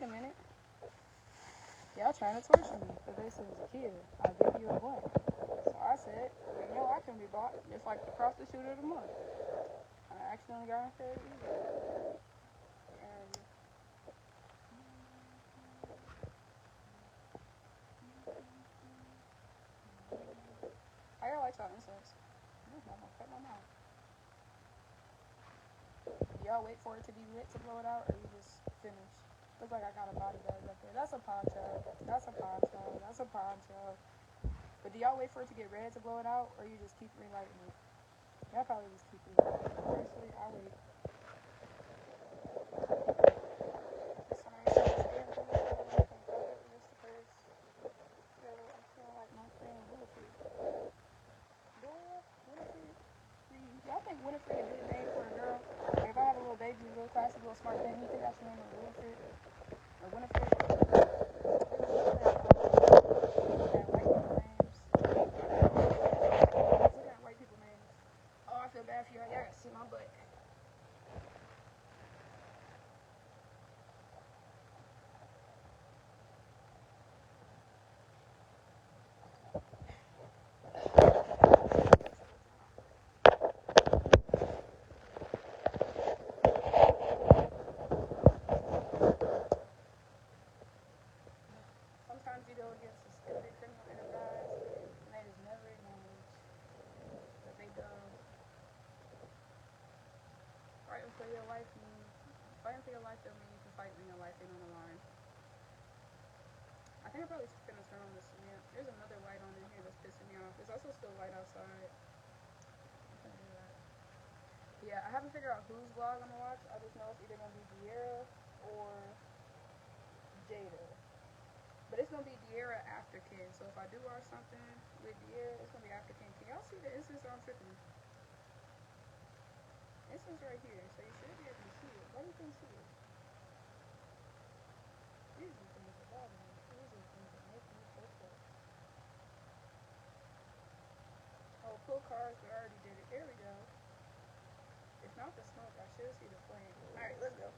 wait a minute. Y'all trying to torture me for this as a kid. I'll give you a blank. So I said, you know, I can be bought just like the prostitute of the month. I accidentally got unfair either. And I got like y'all incense. I'm gonna cut my mouth. Y'all wait for it to be lit to blow it out, or you just finish? Looks like I got a body bag up there. That's a poncho. That's a poncho. That's a poncho. But do y'all wait for it to get red to blow it out, or you just keep relighting it? Y'all probably just keep relighting it. Personally, I wait. Y'all think Winifred a good name for a girl? Like if I have a little baby, a little classy, little smart thing, you think I should name her Winifred? Or Winifred? White people names. Oh, I feel bad for y'all. Y'all gotta see my butt. Sometimes you go against a stupid criminal enterprise, and they just never acknowledge that they go fighting for your life. Fighting for your life don't mean you can fight when your life ain't on the line. I think I'm probably gonna turn on this lamp. There's another light on in here that's pissing me off. There's also still light outside. I'm gonna do that. Yeah, I haven't figured out whose vlog I'm gonna watch. I just know it's either gonna be De'Ara or Jada. But it's gonna be De'Ara after Ken. So if I do watch something with De'Ara, it's gonna be after Ken. Can y'all see the instance I'm tripping? Instance right here, so you should be able to see it. Why do you think see it? These are things that bother me. These are things that make me so sick. Oh, pull cars, we already did it. There we go. If not the smoke, I should see the flame. Alright, let's go.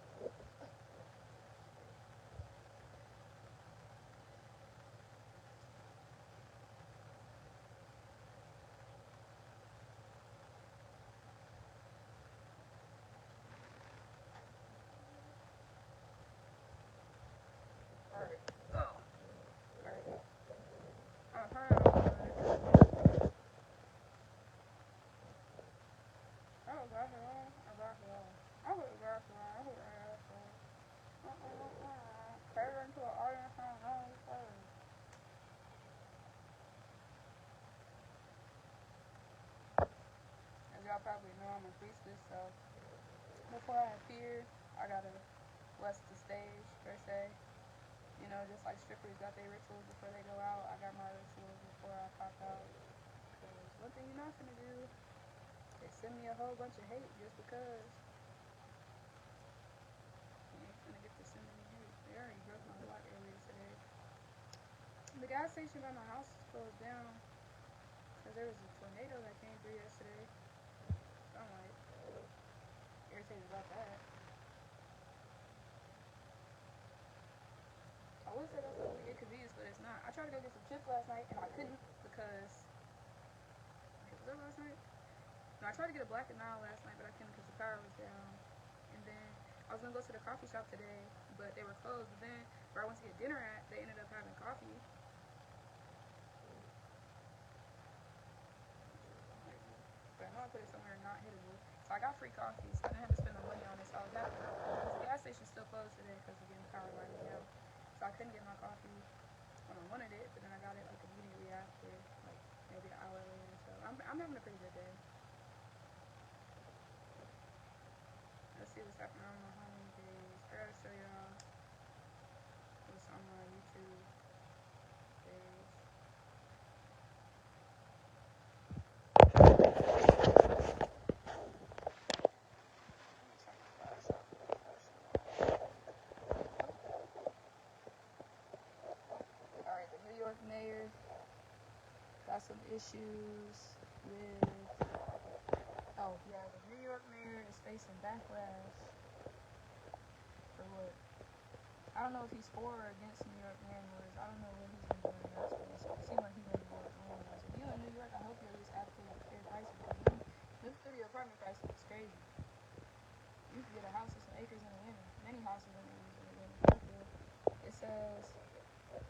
Alright. Oh. Alright. Oh, got it on. I got it on. I put the gas on. I put the gas on. Turn into an audience on home first. As y'all probably know, I'm a priestess, so before I appear, I gotta bless the stage, per se. You know, just like strippers got their rituals before they go out, I got my rituals before I pop out. Because one thing you're not gonna do is send me a whole bunch of hate just because. You ain't gonna get to send me hate. They already broke my block earlier today. The gas station by my house closed down because there was a tornado that came through yesterday. So I'm like irritated about that. I would say that's a really inconvenience, but it's not. I tried to go get some chips last night and I couldn't because was that last night? No, I tried to get a Black and Nile last night, but I couldn't because the power was down. And then I was gonna go to the coffee shop today, but they were closed. But then where I went to get dinner at, they ended up having coffee. But I know I put it somewhere not hittable. So I got free coffee, so I didn't have to spend the money on it. So I was happy. Because the gas station's still closed today because again the power went down. So I couldn't get my coffee when I wanted it, but then I got it like immediately after, like maybe an hour later. So I'm having a pretty good day. Let's see what's happening on my home page. I gotta show y'all what's on my YouTube page. Alright, the New York mayor got some issues with. Oh, yeah, the New York mayor is facing backlash for what? I don't know if he's for or against New York landlords. I don't know what he's been doing in that space. It seems like he's been more landlords. If you in New York, I hope you at least advocate for fair prices. This studio apartment prices is crazy. You can get a house with some acres in Atlanta. Many houses in Atlanta. It says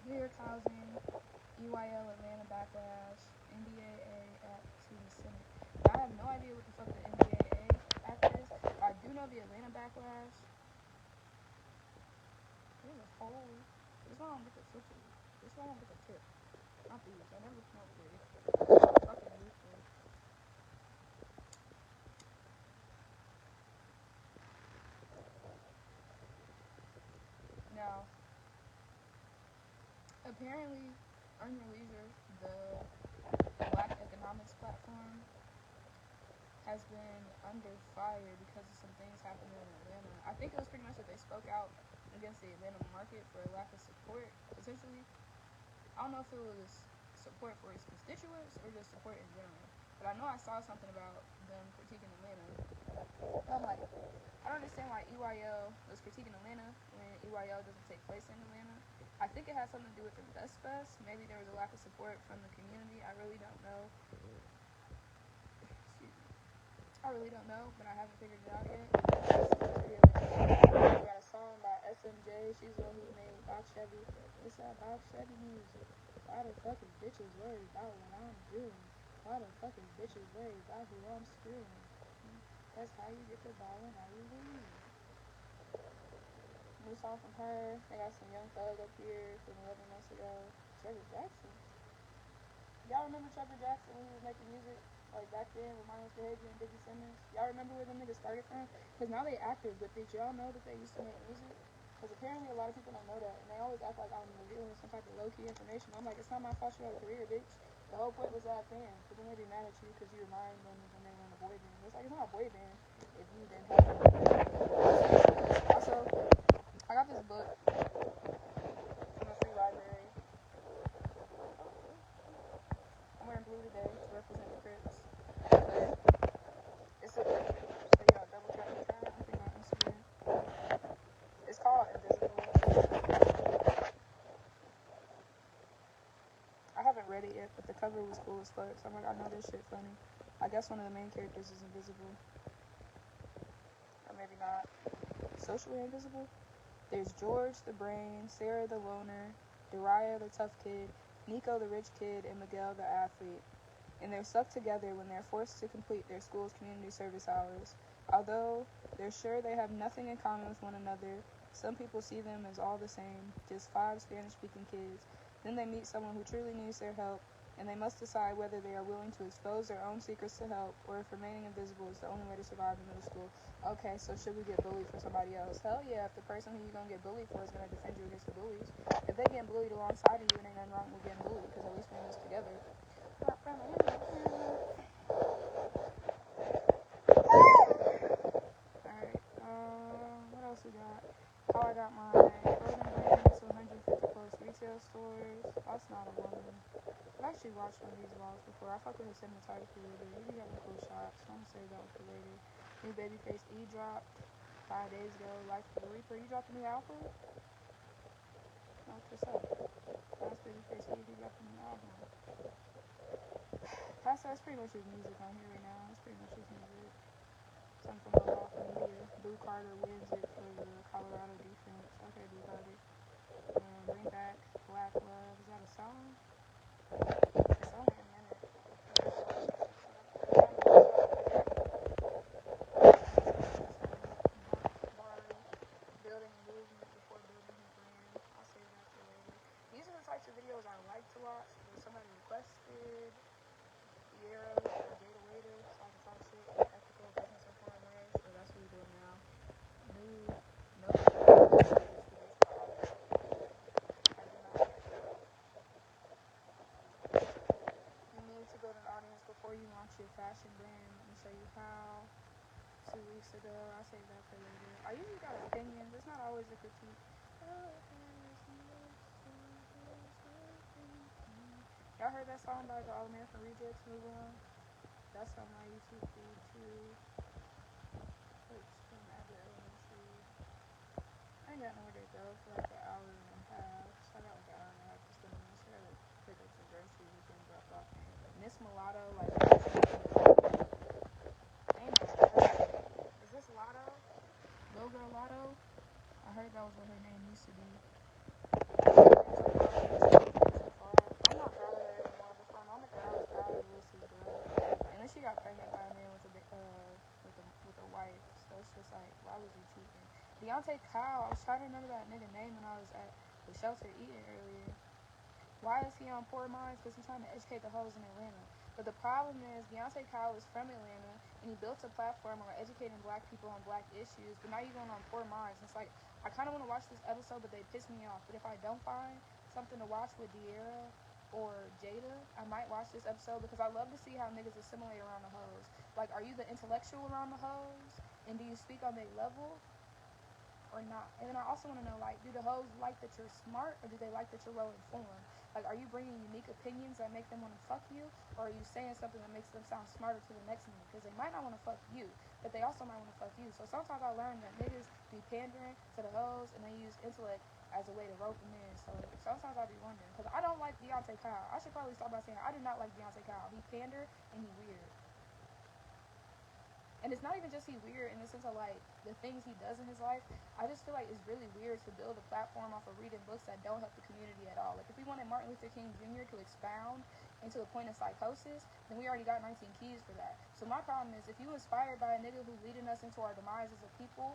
New York housing, EYL Atlanta backlash, NDAA Act to the Senate. Now, I have no idea what the fuck the NDAA Act is. I do know the Atlanta backlash. There's a hole. This one I don't get the filter. This one I don't get the tip. Not these. I never smelled weird. Fucking useless. Now, apparently, Earn Your Leisure, the Black economics platform, has been under fire because of some things happening in Atlanta. I think it was pretty much that they spoke out against the Atlanta market for a lack of support, essentially. I don't know if it was support for its constituents or just support in general. But I know I saw something about them critiquing Atlanta. I'm like, I don't understand why EYL was critiquing Atlanta when EYL doesn't take place in Atlanta. I think it has something to do with the Best Fest. Maybe there was a lack of support from the community. I really don't know. I really don't know, but I haven't figured it out yet. We got a song by SMJ. She's the one who made Box Chevy. It's that Box Chevy music. Why the fuck is bitches worried about what I'm doing? Why the fuck is bitches worried about who I'm screwing? That's how you get the ball and how you lose. New song from her. They got some Young Thug up here from 11 months ago. Trevor Jackson. Y'all remember Trevor Jackson when he was making music? Like back then with Mindless Behavior and Biggie Simmons. Y'all remember where them niggas started from? Because now they actors, but did y'all know that they used to make music? Because apparently a lot of people don't know that. And they always act like I'm revealing some type of low-key information. I'm like, it's not my fault you have a career, bitch. The whole point was to have fans. But then they be mad at you because you remind them when they were in a boy band. It's like, it's not a boy band if you didn't have them. Also, I got this book from the free library. I'm wearing blue today to represent the Crips. It's a book, so you gotta double check the time. I think on Instagram. It's called Invisible. I haven't read it yet, but the cover was cool as fuck. So I'm like, I know this shit funny. I guess one of the main characters is invisible. Or maybe not. Socially invisible? There's George the Brain, Sarah the Loner, Dariah the Tough Kid, Nico the Rich Kid, and Miguel the Athlete. And they're stuck together when they're forced to complete their school's community service hours. Although they're sure they have nothing in common with one another, some people see them as all the same, just 5 Spanish-speaking kids. Then they meet someone who truly needs their help, and they must decide whether they are willing to expose their own secrets to help, or if remaining invisible is the only way to survive in middle school. Okay, so should we get bullied for somebody else? Hell yeah, if the person who you're going to get bullied for is going to defend you against the bullies. If they getting bullied alongside of you, it ain't nothing wrong with getting bullied, because at least we're in this together. Alright, what else we got? How I got my clothing brand to 150 plus retail stores. That's not a woman. I've actually watched one of these vlogs before. I fuck with his cinematography a little bit. He be having cool shots. I'm gonna save that one for later. New Babyface E dropped 5 days ago. Life of the Reaper. You dropped a new album? What's up? Last Babyface E, he dropped a new album. That's pretty much his music on here right now. That's pretty much his music. Something from Off Media. Boo Carter wins it for the Colorado defense. Okay, Boo Carter. Bring Back Black Love. Is that a song? It's only a minute. Building a movement before building his brand. I'll save that for later. These are the types of videos I like to watch. When somebody requested Sierra or Jada Waiter, so I can talk shit in an ethical, business informed way. So that's what we're doing now. New, no. You need to build an audience before you launch your fashion brand. Let me show you how. 2 weeks ago, I'll save that for later. I usually got opinions. It's not always a critique. Y'all heard that song by the All American Rejects, Move On? That's on my YouTube feed too. I ain't got nowhere to go for like an Deontay Kyle, I was trying to remember that nigga name when I was at the shelter eating earlier. Why is he on Poor Minds? Because he's trying to educate the hoes in Atlanta. But the problem is, Deontay Kyle is from Atlanta, and he built a platform on educating black people on black issues, but now you're going on Poor Minds. It's like, I kind of want to watch this episode, but they piss me off. But if I don't find something to watch with De'Ara or Jada, I might watch this episode, because I love to see how niggas assimilate around the hoes. Like, are you the intellectual around the hoes? And do you speak on their level? Or not? And then I also want to know, like, do the hoes like that you're smart, or do they like that you're well informed? Like, are you bringing unique opinions that make them want to fuck you, or are you saying something that makes them sound smarter to the next nigga? Because they might not want to fuck you, but they also might want to fuck you. So sometimes I learned that niggas be pandering to the hoes, and they use intellect as a way to rope them in. So sometimes I be wondering, because I don't like Deontay Kyle. I should probably start by saying I do not like Deontay Kyle. He pander and he weird. And it's not even just he weird in the sense of, like, the things he does in his life. I just feel like it's really weird to build a platform off of reading books that don't help the community at all. Like, if we wanted Martin Luther King Jr. to expound into the point of psychosis, then we already got 19 keys for that. So my problem is, if you inspired by a nigga who's leading us into our demise as a people,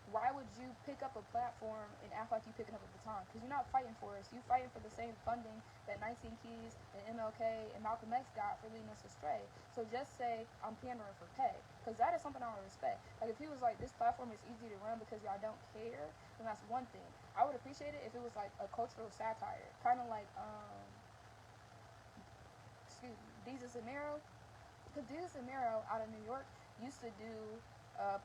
why would you pick up a platform and act like you picking up a baton? Because you're not fighting for us. You're fighting for the same funding that 19 Keys and MLK and Malcolm X got for leading us astray. So just say, I'm pandering for pay. Because that is something I would respect. Like, if he was like, this platform is easy to run because y'all don't care, then that's one thing. I would appreciate it if it was like a cultural satire. Kind of like, Jesus Amaro. Because Jesus Amaro out of New York used to do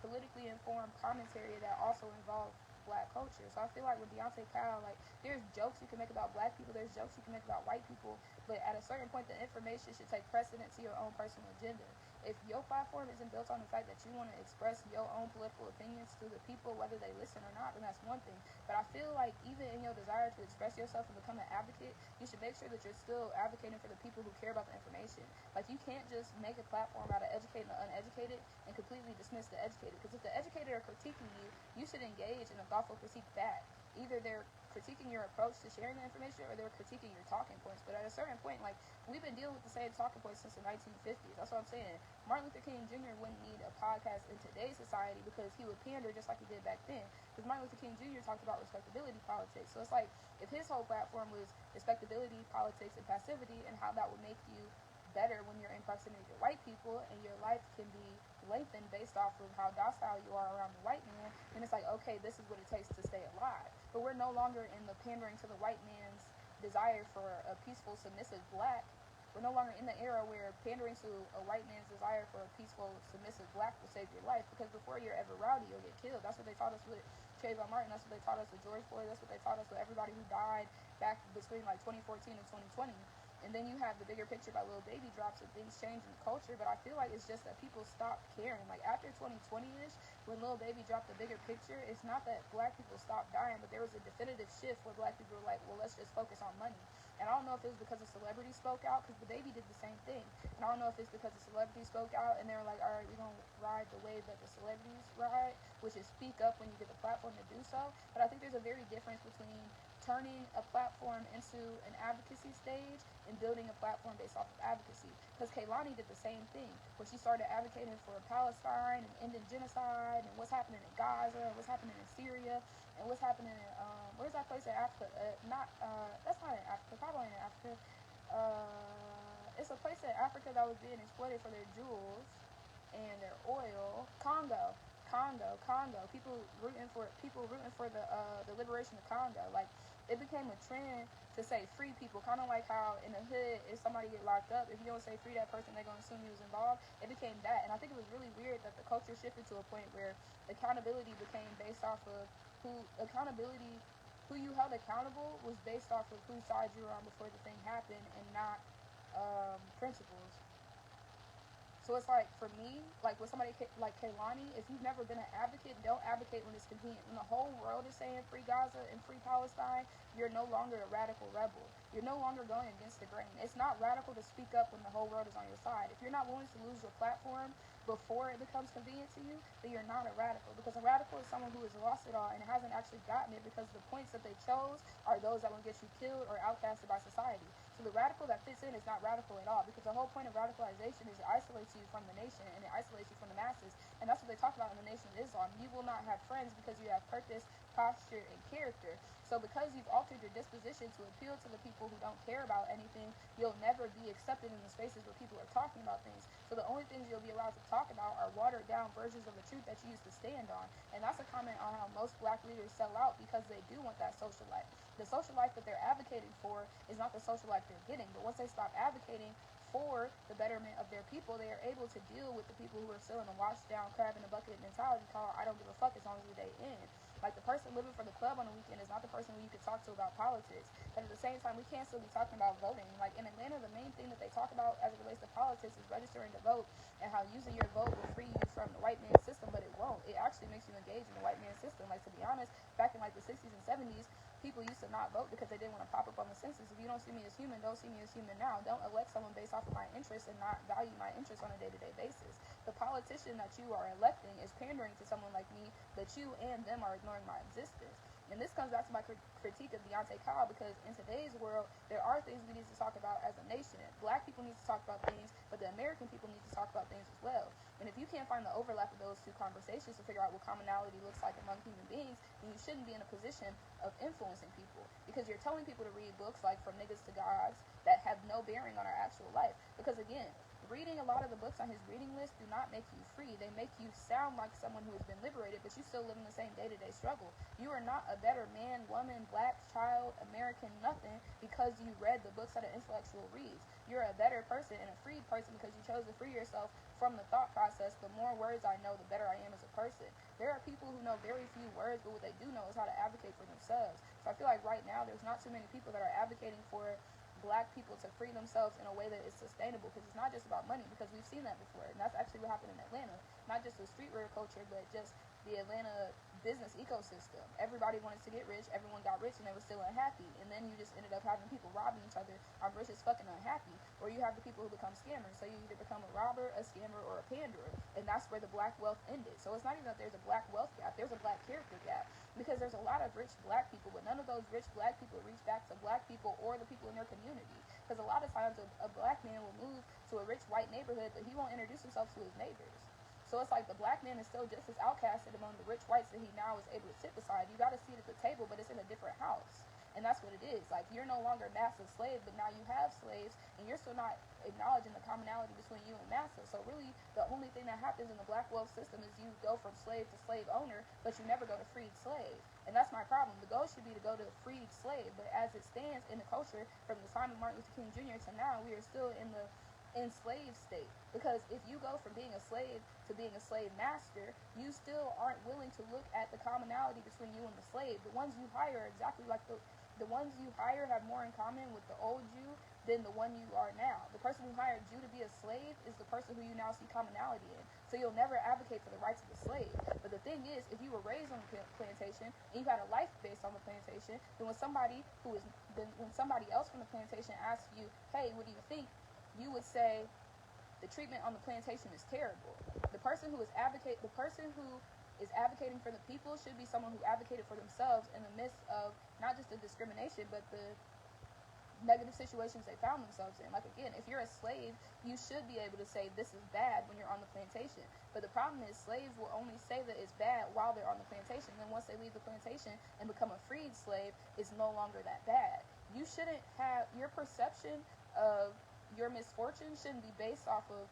politically informed commentary that also involved black culture. So I feel like with Deontay Kyle, like, there's jokes you can make about black people, there's jokes you can make about white people, but at a certain point the information should take precedence to your own personal agenda. If your platform isn't built on the fact that you want to express your own political opinions to the people, whether they listen or not, then that's one thing. But I feel like even in your desire to express yourself and become an advocate, you should make sure that you're still advocating for the people who care about the information. Like, you can't just make a platform out of educating the uneducated and completely dismiss the educated. Because if the educated are critiquing you, you should engage in a thoughtful critique back. Either they're critiquing your approach to sharing the information, or they're critiquing your talking points. But at a certain point, like, we've been dealing with the same talking points since the 1950s. That's what I'm saying. Martin Luther King Jr. wouldn't need a podcast in today's society because he would pander just like he did back then. Because Martin Luther King Jr. talked about respectability politics. So it's like, if his whole platform was respectability, politics, and passivity, and how that would make you better when you're in proximity to white people, and your life can be lengthened based off of how docile you are around the white man, then it's like, okay, this is what it takes to stay alive. But we're no longer in the pandering to the white man's desire for a peaceful, submissive black. We're no longer in the era where pandering to a white man's desire for a peaceful, submissive black will save your life, because before you're ever rowdy, you'll get killed. That's what they taught us with Trayvon Martin. That's what they taught us with George Floyd. That's what they taught us with everybody who died back between like 2014 and 2020. And then you have the bigger picture by Lil Baby drops and things change in the culture, but I feel like it's just that people stop caring. Like, after 2020-ish, when Lil Baby dropped the bigger picture, it's not that black people stopped dying, but there was a definitive shift where black people were like, well, let's just focus on money. And I don't know if it was because a celebrity spoke out, because the Baby did the same thing. And I don't know if it's because a celebrity spoke out and they were like, all right, we're going to ride the wave that the celebrities ride, which is speak up when you get the platform to do so. But I think there's a very difference between turning a platform into an advocacy stage and building a platform based off of advocacy. Because Kehlani did the same thing, where she started advocating for Palestine and ending genocide and what's happening in Gaza and what's happening in Syria and what's happening in, where's that place in Africa? That's not in Africa, probably in Africa. It's a place in Africa that was being exploited for their jewels and their oil. Congo. People rooting for the liberation of Congo. Like, it became a trend to say free people, kind of like how in the hood, if somebody get locked up, if you don't say free that person, they're going to assume you was involved. It became that, and I think it was really weird that the culture shifted to a point where accountability became based off of who you held accountable was based off of whose side you were on before the thing happened, and not principles. So it's like, for me, like with somebody like Kehlani, if you've never been an advocate, don't advocate when it's convenient. When the whole world is saying free Gaza and free Palestine, you're no longer a radical rebel. You're no longer going against the grain. It's not radical to speak up when the whole world is on your side. If you're not willing to lose your platform before it becomes convenient to you, then you're not a radical. Because a radical is someone who has lost it all and hasn't actually gotten it because the points that they chose are those that will get you killed or outcasted by society. So the radical that fits in is not radical at all, because the whole point of radicalization is it isolates you from the nation and it isolates you from the masses. And that's what they talk about in the Nation of Islam. You will not have friends because you have purpose, posture, and character. So because you've altered your disposition to appeal to the people who don't care about anything, you'll never be accepted in the spaces where people are talking about things. So the only things you'll be allowed to talk about are watered down versions of the truth that you used to stand on. And that's a comment on how most black leaders sell out because they do want that social life. The social life that they're advocating for is not the social life they're getting. But once they stop advocating for the betterment of their people, they are able to deal with the people who are still in a washed down crab in a bucket mentality called I don't give a fuck as long as the day ends. Like the person living for the club on the weekend is not the person who you could talk to about politics. But at the same time, we can't still be talking about voting. Like in Atlanta, the main thing that they talk about as it relates to politics is registering to vote and how using your vote will free you from the white man's system, but it won't. It actually makes you engage in the white man's system. Like to be honest, back in like the 60s and 70s, people used to not vote because they didn't want to pop up on the census. If you don't see me as human, don't see me as human now. Don't elect someone based off of my interests and not value my interests on a day-to-day basis. The politician that you are electing is pandering to someone like me, but you and them are ignoring my existence. And this comes back to my critique of Deontay Kyle, because in today's world, there are things we need to talk about as a nation. Black people need to talk about things, but the American people need to talk about things as well. And if you can't find the overlap of those two conversations to figure out what commonality looks like among human beings, then you shouldn't be in a position of influencing people, because you're telling people to read books like From Niggas to Gods that have no bearing on our actual life. Because again, reading a lot of the books on his reading list do not make you free. They make you sound like someone who has been liberated, but you still live in the same day-to-day struggle. You are not a better man, woman, black, child, American, nothing because you read the books that an intellectual reads. You're a better person and a freed person because you chose to free yourself from the thought process. The more words I know, the better I am as a person. There are people who know very few words, but what they do know is how to advocate for themselves. So I feel like right now there's not too many people that are advocating for black people to free themselves in a way that is sustainable, because it's not just about money, because we've seen that before, and that's actually what happened in Atlanta. Not just the streetwear culture, but just the Atlanta business ecosystem. Everybody wanted to get rich, everyone got rich, and they were still unhappy, and then you just ended up having people robbing each other. I'm rich as fucking unhappy. Or you have the people who become scammers, so you either become a robber, a scammer, or a panderer, and that's where the black wealth ended. So it's not even that there's a black wealth gap, there's a black character gap, because there's a lot of rich black people, but none of those rich black people reach back to black people or the people in their community. Because a lot of times a black man will move to a rich white neighborhood, but he won't introduce himself to his neighbors. So it's like the black man is still just as outcasted among the rich whites that he now is able to sit beside. You got to see it at the table, but it's in a different house. And that's what it is. Like, you're no longer massive slave, but now you have slaves, and you're still not acknowledging the commonality between you and master. So really, the only thing that happens in the black wealth system is you go from slave to slave owner, but you never go to freed slave. And that's my problem. The goal should be to go to freed slave, but as it stands in the culture, from the time of Martin Luther King Jr. to now, we are still in the enslaved state. Because if you go from being a slave to being a slave master, you still aren't willing to look at the commonality between you and the slave. The ones you hire are exactly like the ones you hire have more in common with the old you than the one you are now. The person who hired you to be a slave is the person who you now see commonality in. So you'll never advocate for the rights of the slave. But the thing is, if you were raised on the plantation and you had a life based on the plantation, then when somebody else from the plantation asks you, hey, what do you think? You would say, the treatment on the plantation is terrible. The person who is advocating for the people should be someone who advocated for themselves in the midst of not just the discrimination, but the negative situations they found themselves in. Like, again, if you're a slave, you should be able to say this is bad when you're on the plantation. But the problem is, slaves will only say that it's bad while they're on the plantation. Then once they leave the plantation and become a freed slave, it's no longer that bad. You shouldn't have your perception of your misfortune shouldn't be based off of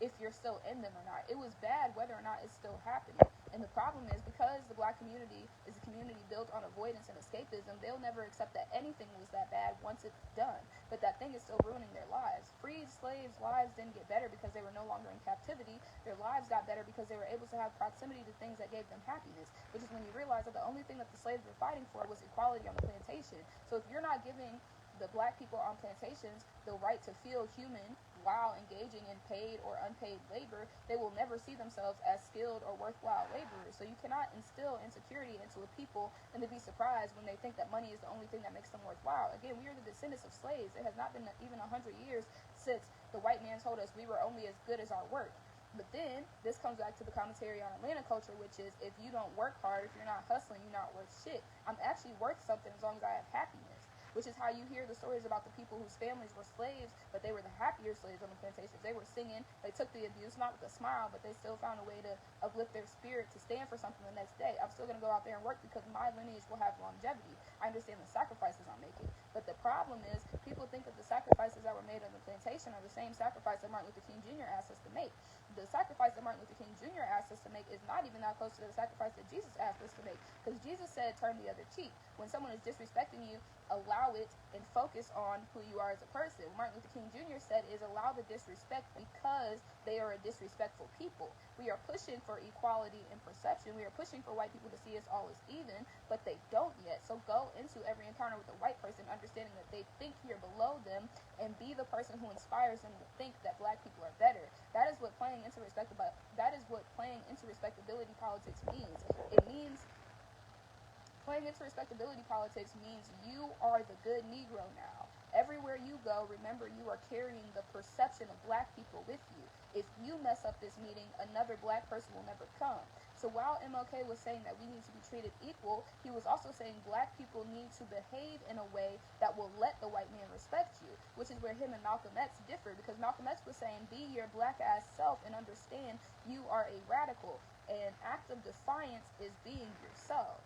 if you're still in them or not. It was bad whether or not it's still happening. And the problem is, because the black community is a community built on avoidance and escapism, they'll never accept that anything was that bad once it's done. But that thing is still ruining their lives. Freed slaves' lives didn't get better because they were no longer in captivity. Their lives got better because they were able to have proximity to things that gave them happiness, which is when you realize that the only thing that the slaves were fighting for was equality on the plantation. So if you're not giving the black people on plantations the right to feel human while engaging in paid or unpaid labor, they will never see themselves as skilled or worthwhile laborers. So you cannot instill insecurity into a people and to be surprised when they think that money is the only thing that makes them worthwhile. Again, we are the descendants of slaves. It has not been even 100 years since the white man told us we were only as good as our work. But then, this comes back to the commentary on Atlanta culture, which is, if you don't work hard, if you're not hustling, you're not worth shit. I'm actually worth something as long as I have happiness. Which is how you hear the stories about the people whose families were slaves, but they were the happier slaves on the plantations. They were singing, they took the abuse, not with a smile, but they still found a way to uplift their spirit to stand for something the next day. I'm still going to go out there and work because my lineage will have longevity. I understand the sacrifices I'm making. But the problem is, people think that the sacrifices that were made on the plantation are the same sacrifice that Martin Luther King Jr. asked us to make. The sacrifice that Martin Luther King Jr. asked us to make is not even that close to the sacrifice that Jesus asked us to make. Because Jesus said, turn the other cheek. When someone is disrespecting you, allow it and focus on who you are as a person. What Martin Luther King Jr. said is allow the disrespect because they are a disrespectful people. We are pushing for equality in perception. We are pushing for white people to see us all as even, but they don't yet. So go into every encounter with a white person understanding that they think you're below them, and be the person who inspires them to think that black people are better. That is what playing into respectability politics means. It means playing into respectability politics means you are the good Negro now. Everywhere you go, remember you are carrying the perception of black people with you. If you mess up this meeting, another black person will never come. So while MLK was saying that we need to be treated equal, he was also saying black people need to behave in a way that will let the white man respect you, which is where him and Malcolm X differ, because Malcolm X was saying be your black ass self and understand you are a radical. An act of defiance is being yourself.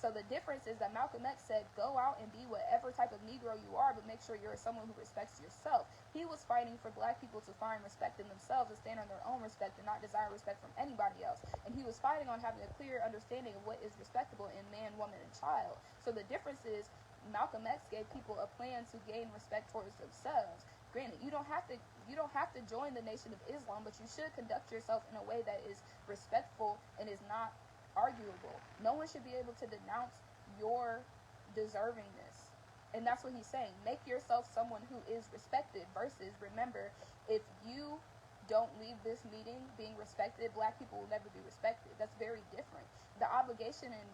So the difference is that Malcolm X said, go out and be whatever type of Negro you are, but make sure you're someone who respects yourself. He was fighting for black people to find respect in themselves and stand on their own respect and not desire respect from anybody else. And he was fighting on having a clear understanding of what is respectable in man, woman, and child. So the difference is Malcolm X gave people a plan to gain respect towards themselves. Granted, you don't have to join the Nation of Islam, but you should conduct yourself in a way that is respectful and is not arguable. No one should be able to denounce your deservingness. And that's what he's saying. Make yourself someone who is respected versus, remember, if you don't leave this meeting being respected, black people will never be respected. That's very different. The obligation in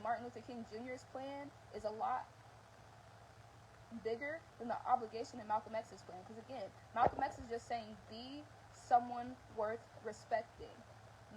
Martin Luther King Jr.'s plan is a lot bigger than the obligation in Malcolm X's plan. Because again, Malcolm X is just saying be someone worth respecting.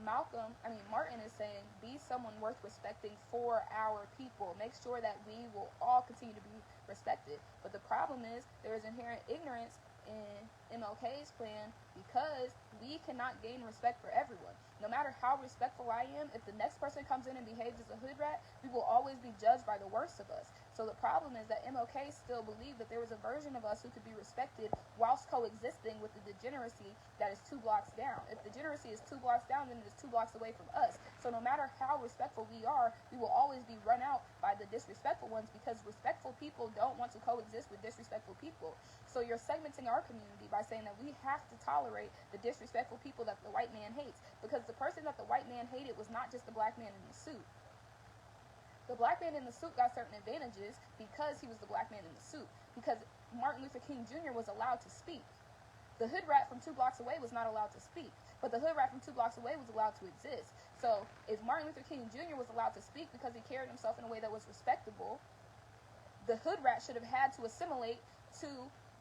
Martin is saying, be someone worth respecting for our people. Make sure that we will all continue to be respected. But the problem is, there is inherent ignorance in MLK's plan because we cannot gain respect for everyone. No matter how respectful I am, if the next person comes in and behaves as a hood rat, we will always be judged by the worst of us. So the problem is that MLK still believed that there was a version of us who could be respected whilst coexisting with the degeneracy that is 2 blocks down. If degeneracy is 2 blocks down, then it is 2 blocks away from us. So no matter how respectful we are, we will always be run out by the disrespectful ones because respectful people don't want to coexist with disrespectful people. So you're segmenting our community by saying that we have to tolerate the disrespectful people that the white man hates, because the person that the white man hated was not just the black man in the suit. The black man in the suit got certain advantages because he was the black man in the suit, because Martin Luther King Jr. was allowed to speak. The hood rat from 2 blocks away was not allowed to speak, but the hood rat from 2 blocks away was allowed to exist. So if Martin Luther King Jr. was allowed to speak because he carried himself in a way that was respectable, the hood rat should have had to assimilate to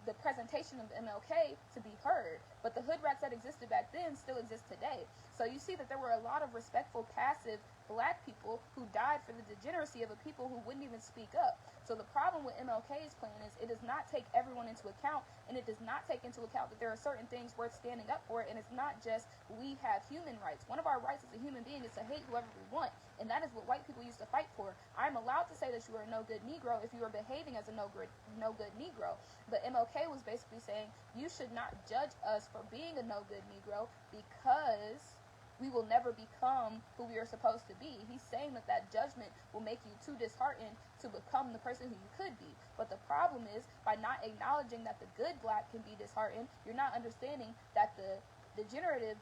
the presentation of MLK to be heard. But the hood rats that existed back then still exist today. So you see that there were a lot of respectful, passive black people who died for the degeneracy of a people who wouldn't even speak up. So the problem with MLK's plan is it does not take everyone into account, and it does not take into account that there are certain things worth standing up for, and it's not just we have human rights. One of our rights as a human being is to hate whoever we want, and that is what white people used to fight for. I'm allowed to say that you are a no-good Negro if you are behaving as a no-good Negro. But MLK was basically saying you should not judge us for being a no-good Negro because we will never become who we are supposed to be. He's saying that that judgment will make you too disheartened to become the person who you could be. But the problem is, by not acknowledging that the good black can be disheartened, you're not understanding that the degenerative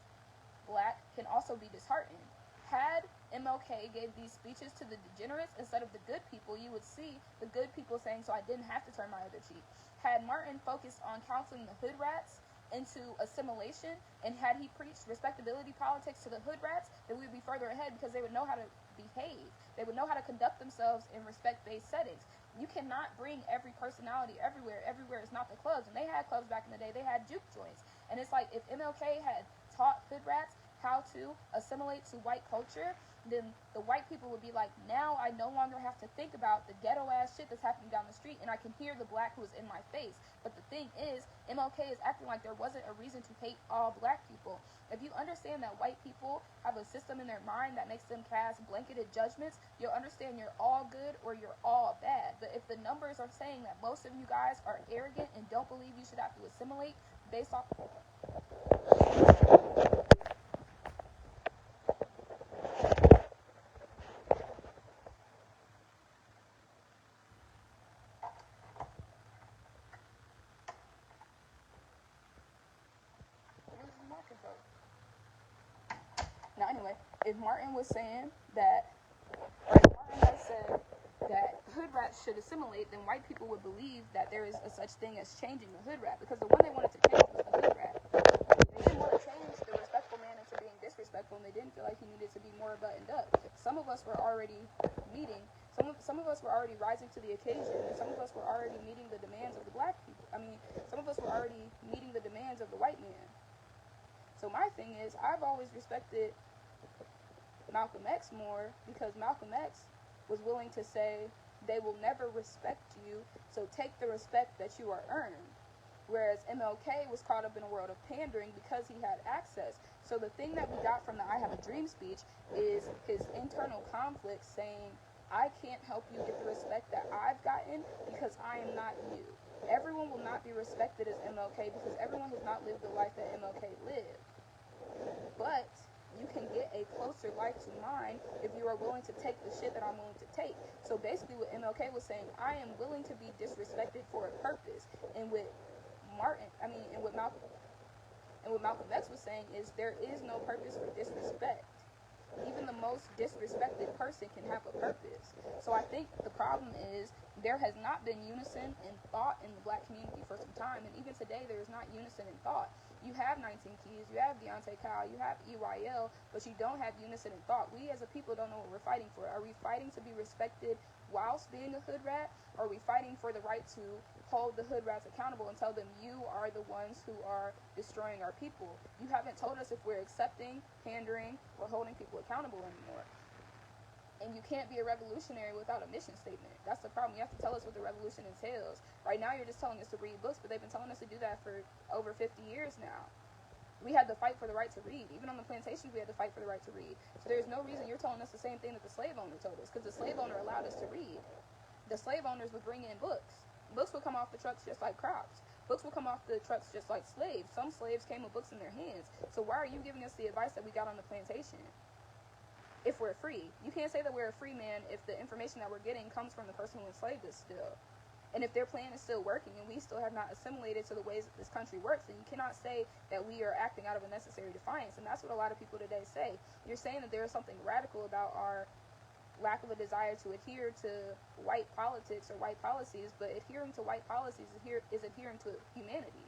black can also be disheartened. Had MLK gave these speeches to the degenerates instead of the good people, you would see the good people saying, so I didn't have to turn my other cheek. Had Martin focused on counseling the hood rats into assimilation, and had he preached respectability politics to the hood rats, then we would be further ahead because they would know how to behave. They would know how to conduct themselves in respect-based settings. You cannot bring every personality everywhere. Everywhere is not the clubs, and they had clubs back in the day. They had juke joints. And it's like, if MLK had taught hood rats how to assimilate to white culture, then the white people would be like, now I no longer have to think about the ghetto ass shit that's happening down the street, and I can hear the black who is in my face. But the thing is, MLK is acting like there wasn't a reason to hate all black people. If you understand that white people have a system in their mind that makes them cast blanketed judgments, you'll understand you're all good or you're all bad. But if the numbers are saying that most of you guys are arrogant and don't believe you should have to assimilate based off now, anyway, if Martin was saying that, or if Martin had said that hood rats should assimilate, then white people would believe that there is a such thing as changing the hood rat, because the one they wanted to change was the hood rat. They didn't want to change the respectful man into being disrespectful, and they didn't feel like he needed to be more buttoned up. Some of us were already meeting, some of us were already rising to the occasion, and some of us were already meeting the demands of the black people. Some of us were already meeting the demands of the white man. So my thing is, I've always respected Malcolm X more, because Malcolm X was willing to say they will never respect you, so take the respect that you are earned. Whereas MLK was caught up in a world of pandering because he had access. So the thing that we got from the I Have a Dream speech is his internal conflict saying, I can't help you get the respect that I've gotten because I am not you. Everyone will not be respected as MLK because everyone has not lived the life that MLK lived. But you can get a closer life to mine if you are willing to take the shit that I'm willing to take. So basically what MLK was saying, I am willing to be disrespected for a purpose. And what Malcolm X was saying is there is no purpose for disrespect. Even the most disrespected person can have a purpose. So I think the problem is there has not been unison in thought in the black community for some time, and even today there is not unison in thought. You have 19 Keys, you have Deontay Kyle, you have EYL, but you don't have unison in thought. We as a people don't know what we're fighting for. Are we fighting to be respected whilst being a hood rat? Or are we fighting for the right to hold the hood rats accountable and tell them you are the ones who are destroying our people? You haven't told us if we're accepting, pandering, or holding people accountable anymore. And you can't be a revolutionary without a mission statement. That's the problem. You have to tell us what the revolution entails. Right now you're just telling us to read books, but they've been telling us to do that for over 50 years now. We had to fight for the right to read. Even on the plantations, we had to fight for the right to read. So there's no reason you're telling us the same thing that the slave owner told us, because the slave owner allowed us to read. The slave owners would bring in books. Books would come off the trucks just like crops. Books would come off the trucks just like slaves. Some slaves came with books in their hands. So why are you giving us the advice that we got on the plantation? If we're free. You can't say that we're a free man if the information that we're getting comes from the person who enslaved us still. And if their plan is still working and we still have not assimilated to the ways that this country works, then you cannot say that we are acting out of unnecessary defiance. And that's what a lot of people today say. You're saying that there is something radical about our lack of a desire to adhere to white politics or white policies, but adhering to white policies is adhering to humanity.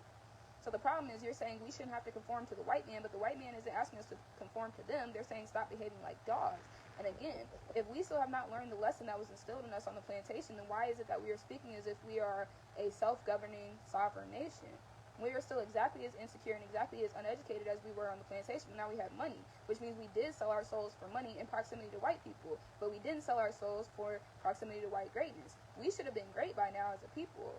So the problem is you're saying we shouldn't have to conform to the white man, but the white man isn't asking us to conform to them. They're saying stop behaving like dogs. And again, if we still have not learned the lesson that was instilled in us on the plantation, then why is it that we are speaking as if we are a self-governing sovereign nation? We are still exactly as insecure and exactly as uneducated as we were on the plantation. Now we have money, which means we did sell our souls for money in proximity to white people, but we didn't sell our souls for proximity to white greatness. We should have been great by now as a people.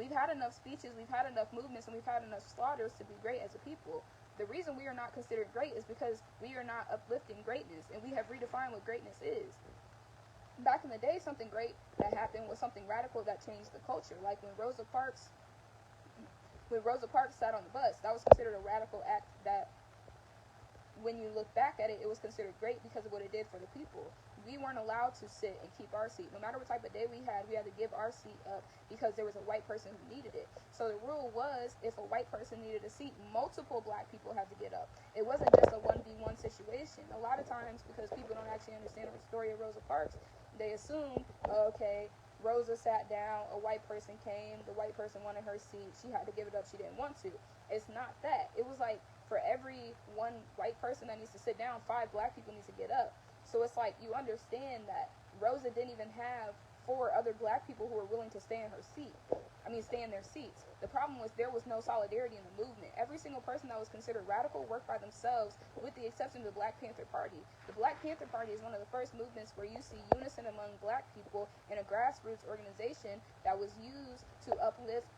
We've had enough speeches, we've had enough movements, and we've had enough slaughters to be great as a people. The reason we are not considered great is because we are not uplifting greatness, and we have redefined what greatness is. Back in the day, something great that happened was something radical that changed the culture. Like when Rosa Parks sat on the bus, that was considered a radical act that, when you look back at it, it was considered great because of what it did for the people. We weren't allowed to sit and keep our seat. No matter what type of day we had to give our seat up because there was a white person who needed it. So the rule was, if a white person needed a seat, multiple black people had to get up. It wasn't just a 1v1 situation. A lot of times, because people don't actually understand the story of Rosa Parks, they assume, okay, Rosa sat down, a white person came, the white person wanted her seat, she had to give it up, she didn't want to. It's not that. It was like, for every one white person that needs to sit down, 5 black people need to get up. So it's like, you understand that Rosa didn't even have for other black people who were willing to stay in their seats. The problem was there was no solidarity in the movement. Every single person that was considered radical worked by themselves, with the exception of the Black Panther Party. The Black Panther Party is one of the first movements where you see unison among black people in a grassroots organization that was used to uplift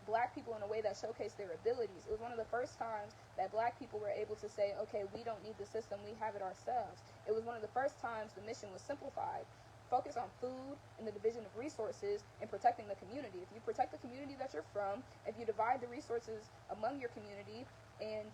black people in a way that showcased their abilities. It was one of the first times that black people were able to say, okay, we don't need the system, we have it ourselves. It was one of the first times the mission was simplified. Focus on food and the division of resources and protecting the community. If you protect the community that you're from, if you divide the resources among your community, and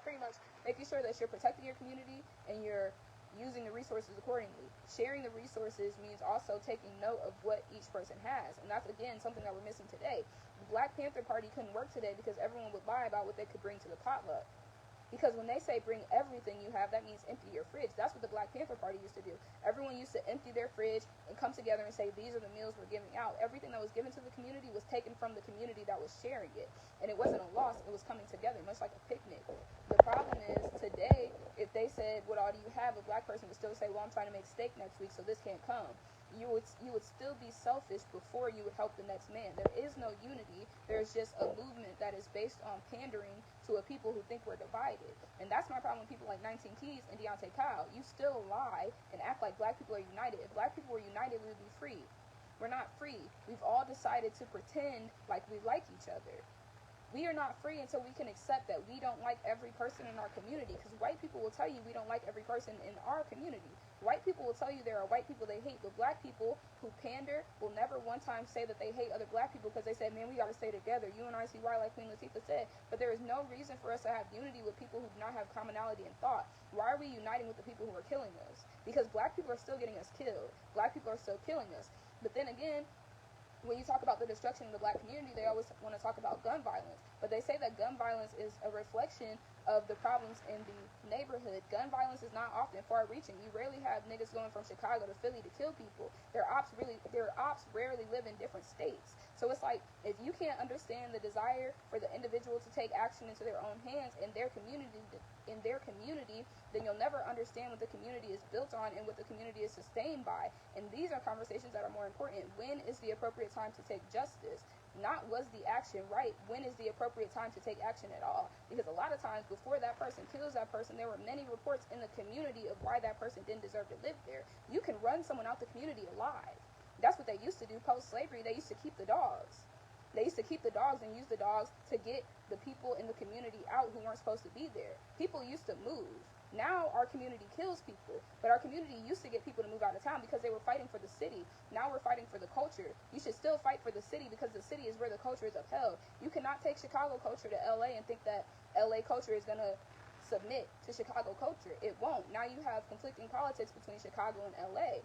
pretty much making sure that you're protecting your community and you're using the resources accordingly. Sharing the resources means also taking note of what each person has, and that's, again, something that we're missing today. The Black Panther Party couldn't work today because everyone would lie about what they could bring to the potluck. Because when they say bring everything you have, that means empty your fridge. That's what the Black Panther Party used to do. Everyone used to empty their fridge and come together and say, these are the meals we're giving out. Everything that was given to the community was taken from the community that was sharing it. And it wasn't a loss, it was coming together, much like a picnic. The problem is, today, if they said, what all do you have, a black person would still say, well, I'm trying to make steak next week, so this can't come. You would still be selfish before you would help the next man. There is no unity. There's just a movement that is based on pandering to a people who think we're divided. And that's my problem with people like 19 Keys and Deontay Kyle. You still lie and act like black people are united. If black people were united, we would be free. We're not free. We've all decided to pretend like we like each other. We are not free until we can accept that we don't like every person in our community, because white people will tell you we don't like every person in our community. White people will tell you there are white people they hate, but black people who pander will never one time say that they hate other black people because they said, man, we got to stay together. UNRCY, like Queen Latifah said. But there is no reason for us to have unity with people who do not have commonality in thought. Why are we uniting with the people who are killing us? Because black people are still getting us killed. Black people are still killing us. But then again, when you talk about the destruction of the black community, they always want to talk about gun violence. But they say that gun violence is a reflection of the problems in the neighborhood. Gun violence is not often far-reaching. You rarely have niggas going from Chicago to Philly to kill people. Their ops rarely live in different states. So it's like, if you can't understand the desire for the individual to take action into their own hands in their community, then you'll never understand what the community is built on and what the community is sustained by. And these are conversations that are more important. When is the appropriate time to take justice? Not was the action right, when is the appropriate time to take action at all? Because a lot of times before that person kills that person, there were many reports in the community of why that person didn't deserve to live there. You can run someone out the community alive. That's what they used to do post-slavery. They used to keep the dogs. They used to keep the dogs and use the dogs to get the people in the community out who weren't supposed to be there. People used to move. Now our community kills people, but our community used to get people to move out of town because they were fighting for the city. Now we're fighting for the culture. You should still fight for the city because the city is where the culture is upheld. You cannot take Chicago culture to LA and think that LA culture is going to submit to Chicago culture. It won't. Now you have conflicting politics between Chicago and LA.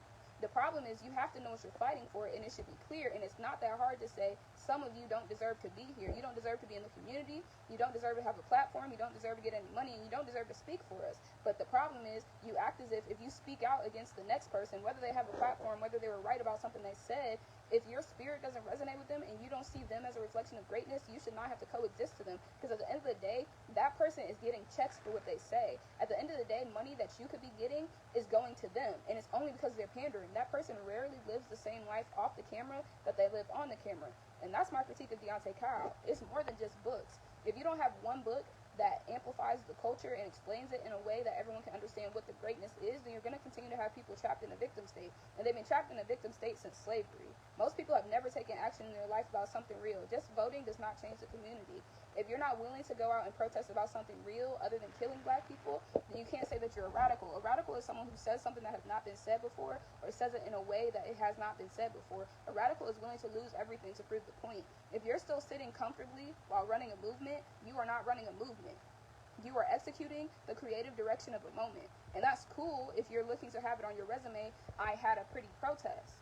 The problem is you have to know what you're fighting for, and it should be clear, and it's not that hard to say, some of you don't deserve to be here. You don't deserve to be in the community. You don't deserve to have a platform. You don't deserve to get any money, and you don't deserve to speak for us. But the problem is you act as if you speak out against the next person, whether they have a platform, whether they were right about something they said, if your spirit doesn't resonate with them and you don't see them as a reflection of greatness, you should not have to coexist to them, because at the end of the day, that person is getting checks for what they say. At the end of the day, money that you could be getting is going to them, and it's only because they're pandering. That person rarely lives the same life off the camera that they live on the camera. And that's my critique of Deontay Kyle. It's more than just books. If you don't have one book that amplifies the culture and explains it in a way that everyone can understand what the greatness is, then you're going to continue to have people trapped in a victim state. And they've been trapped in a victim state since slavery. Most people have never taken action in their life about something real. Just voting does not change the community. If you're not willing to go out and protest about something real other than killing black people, then you can't say that you're a radical. A radical is someone who says something that has not been said before, or says it in a way that it has not been said before. A radical is willing to lose everything to prove the point. If you're still sitting comfortably while running a movement, you are not running a movement. You are executing the creative direction of a moment. And that's cool if you're looking to have it on your resume, I had a pretty protest.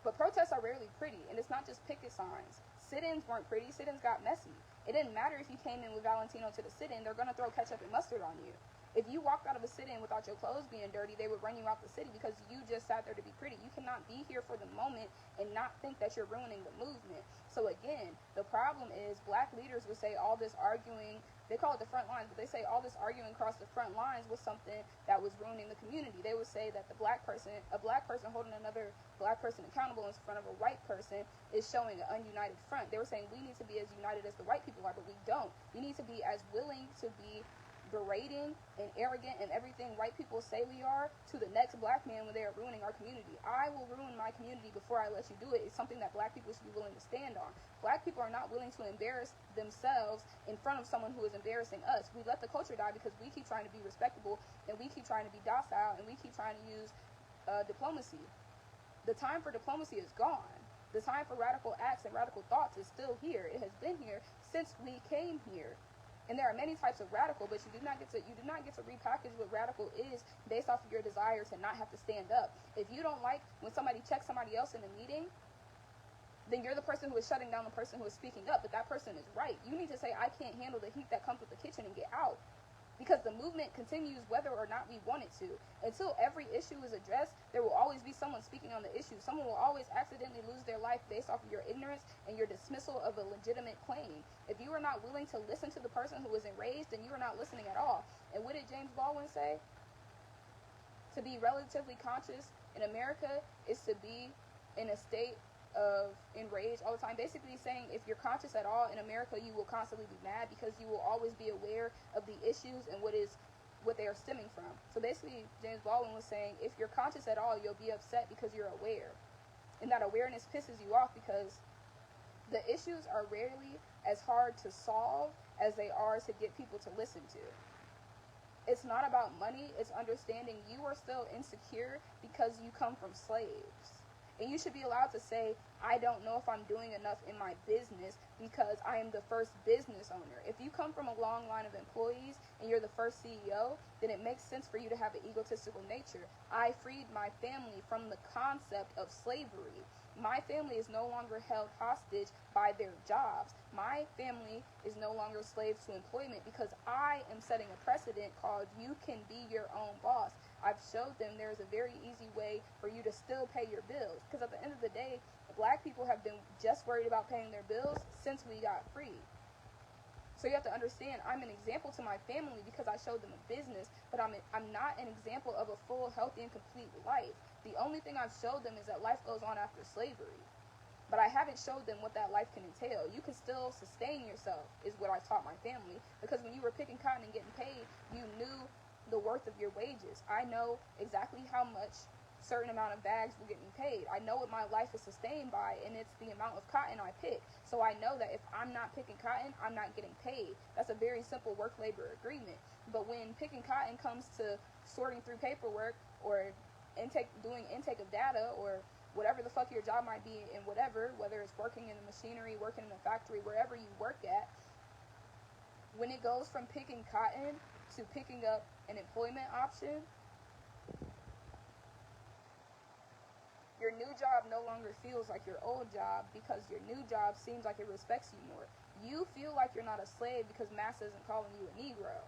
But protests are rarely pretty, and it's not just picket signs. Sit-ins weren't pretty, sit-ins got messy. It didn't matter if you came in with Valentino to the sit-in, they're going to throw ketchup and mustard on you. If you walked out of a sit-in without your clothes being dirty, they would run you out the city because you just sat there to be pretty. You cannot be here for the moment and not think that you're ruining the movement. So again, the problem is black leaders would say all this arguing, they call it the front lines, but they say all this arguing across the front lines was something that was ruining the community. They would say that a black person holding another black person accountable in front of a white person is showing an ununited front. They were saying we need to be as united as the white people are, but we don't. We need to be as willing to be berating and arrogant and everything white people say we are to the next black man when they are ruining our community. I will ruin my community before I let you do it. It's something that black people should be willing to stand on. Black people are not willing to embarrass themselves in front of someone who is embarrassing us. We let the culture die because we keep trying to be respectable and we keep trying to be docile and we keep trying to use diplomacy. The time for diplomacy is gone. The time for radical acts and radical thoughts is still here. It has been here since we came here. And there are many types of radical, but you do not get to repackage what radical is based off of your desire to not have to stand up. If you don't like when somebody checks somebody else in a meeting, then you're the person who is shutting down the person who is speaking up, but that person is right. You need to say, I can't handle the heat that comes with the kitchen and get out. Because the movement continues whether or not we want it to. Until every issue is addressed, there will always be someone speaking on the issue. Someone will always accidentally lose their life based off of your ignorance and your dismissal of a legitimate claim. If you are not willing to listen to the person who is enraged, then you are not listening at all. And what did James Baldwin say? To be relatively conscious in America is to be in a state of enraged all the time, basically saying if you're conscious at all in America, you will constantly be mad because you will always be aware of the issues and what they are stemming from. So basically, James Baldwin was saying if you're conscious at all, you'll be upset because you're aware, and that awareness pisses you off because the issues are rarely as hard to solve as they are to get people to listen to. It's not about money, it's understanding you are still insecure because you come from slaves. And you should be allowed to say, I don't know if I'm doing enough in my business because I am the first business owner. If you come from a long line of employees and you're the first CEO, then it makes sense for you to have an egotistical nature. I freed my family from the concept of slavery. My family is no longer held hostage by their jobs. My family is no longer slaves to employment because I am setting a precedent called you can be your own boss. I've showed them there's a very easy way for you to still pay your bills. Because at the end of the day, black people have been just worried about paying their bills since we got free. So you have to understand, I'm an example to my family because I showed them a business, but I'm not an example of a full, healthy, and complete life. The only thing I've showed them is that life goes on after slavery. But I haven't showed them what that life can entail. You can still sustain yourself, is what I taught my family. Because when you were picking cotton and getting paid, you knew the worth of your wages. I know exactly how much certain amount of bags will get me paid. I know what my life is sustained by, and it's the amount of cotton I pick. So I know that if I'm not picking cotton, I'm not getting paid. That's a very simple work-labor agreement. But when picking cotton comes to sorting through paperwork or doing intake of data or whatever the fuck your job might be in whatever, whether it's working in the machinery, working in a factory, wherever you work at, when it goes from picking cotton to picking up an employment option, your new job no longer feels like your old job because your new job seems like it respects you more. You feel like you're not a slave because Mass isn't calling you a Negro.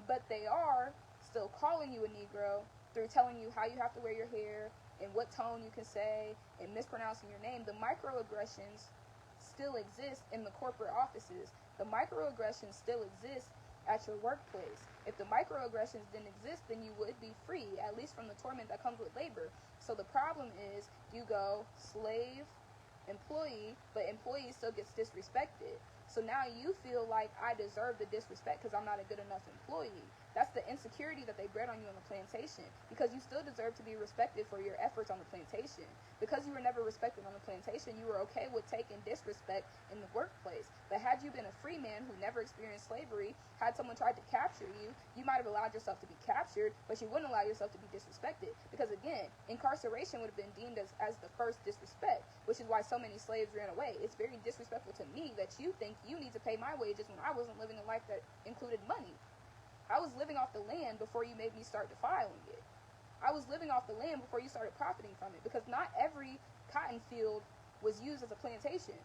But they are still calling you a Negro through telling you how you have to wear your hair and what tone you can say and mispronouncing your name. The microaggressions still exist in the corporate offices. The microaggressions still exist at your workplace. If the microaggressions didn't exist, then you would be free, at least from the torment that comes with labor. So the problem is you go slave, employee, but employee still gets disrespected. So now you feel like I deserve the disrespect because I'm not a good enough employee. That's the insecurity that they bred on you on the plantation, because you still deserve to be respected for your efforts on the plantation. Because you were never respected on the plantation, you were okay with taking disrespect in the workplace. But had you been a free man who never experienced slavery, had someone tried to capture you, you might have allowed yourself to be captured, but you wouldn't allow yourself to be disrespected. Because again, incarceration would have been deemed as the first disrespect, which is why so many slaves ran away. It's very disrespectful to me that you think you need to pay my wages when I wasn't living a life that included money. I was living off the land before you made me start defiling it. I was living off the land before you started profiting from it, because not every cotton field was used as a plantation.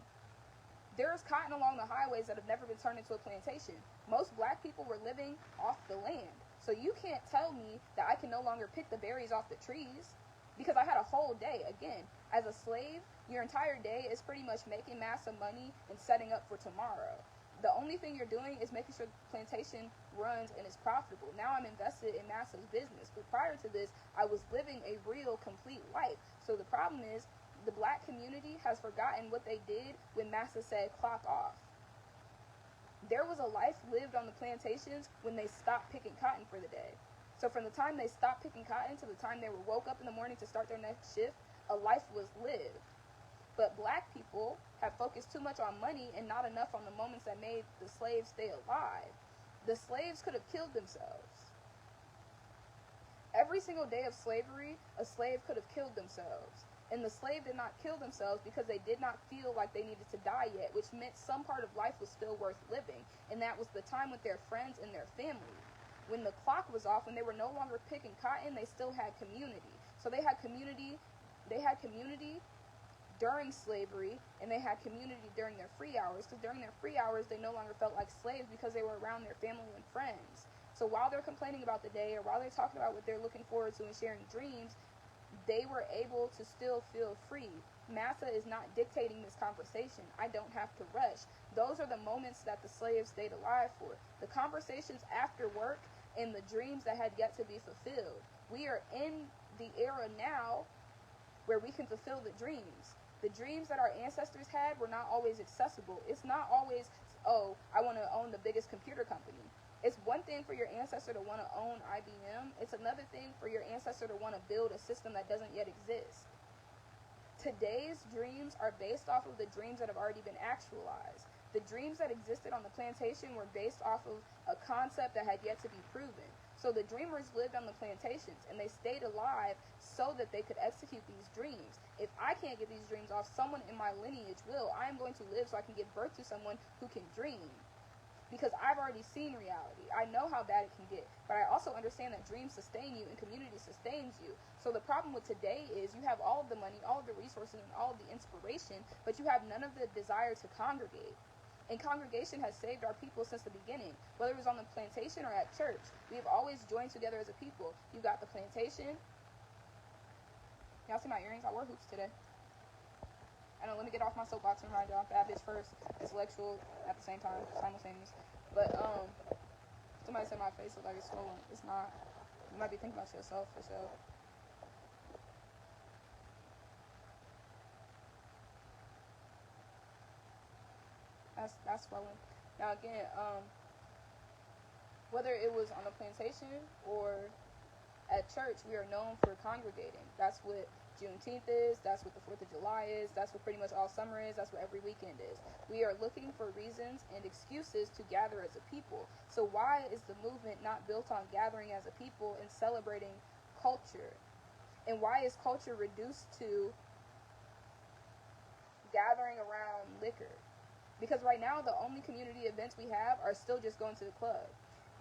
There's cotton along the highways that have never been turned into a plantation. Most black people were living off the land. So you can't tell me that I can no longer pick the berries off the trees because I had a whole day. Again, as a slave, your entire day is pretty much making massive money and setting up for tomorrow. The only thing you're doing is making sure the plantation runs and is profitable. Now I'm invested in Massa's business. But prior to this, I was living a real, complete life. So the problem is, the black community has forgotten what they did when Massa said clock off. There was a life lived on the plantations when they stopped picking cotton for the day. So from the time they stopped picking cotton to the time they were woke up in the morning to start their next shift, a life was lived. But black people have focused too much on money and not enough on the moments that made the slaves stay alive. The slaves could have killed themselves. Every single day of slavery, a slave could have killed themselves. And the slave did not kill themselves because they did not feel like they needed to die yet, which meant some part of life was still worth living. And that was the time with their friends and their family. When the clock was off, when they were no longer picking cotton, they still had community. So they had community during slavery, and they had community during their free hours, because during their free hours, they no longer felt like slaves because they were around their family and friends. So while they're complaining about the day, or while they're talking about what they're looking forward to and sharing dreams, they were able to still feel free. Massa is not dictating this conversation. I don't have to rush. Those are the moments that the slaves stayed alive for. The conversations after work and the dreams that had yet to be fulfilled. We are in the era now where we can fulfill the dreams. The dreams that our ancestors had were not always accessible. It's not always, oh, I want to own the biggest computer company. It's one thing for your ancestor to want to own IBM. It's another thing for your ancestor to want to build a system that doesn't yet exist. Today's dreams are based off of the dreams that have already been actualized. The dreams that existed on the plantation were based off of a concept that had yet to be proven. So the dreamers lived on the plantations, and they stayed alive so that they could execute these dreams. If I can't get these dreams off, someone in my lineage will. I am going to live so I can give birth to someone who can dream. Because I've already seen reality. I know how bad it can get. But I also understand that dreams sustain you and community sustains you. So the problem with today is you have all of the money, all of the resources, and all of the inspiration, but you have none of the desire to congregate. And congregation has saved our people since the beginning. Whether it was on the plantation or at church, we have always joined together as a people. You got the plantation. Y'all see my earrings? I wore hoops today. I know, let me get off my soapbox and ride y'all. Bad bitch first, intellectual at the same time, simultaneous. But, somebody said my face looks like it's swollen. It's not. You might be thinking about yourself for sure. That's swelling. Now again, whether it was on a plantation or at church, we are known for congregating. That's what Juneteenth is, that's what the 4th of July is, that's what pretty much all summer is, that's what every weekend is. We are looking for reasons and excuses to gather as a people. So why is the movement not built on gathering as a people and celebrating culture? And why is culture reduced to gathering around liquor? Because right now, the only community events we have are still just going to the club.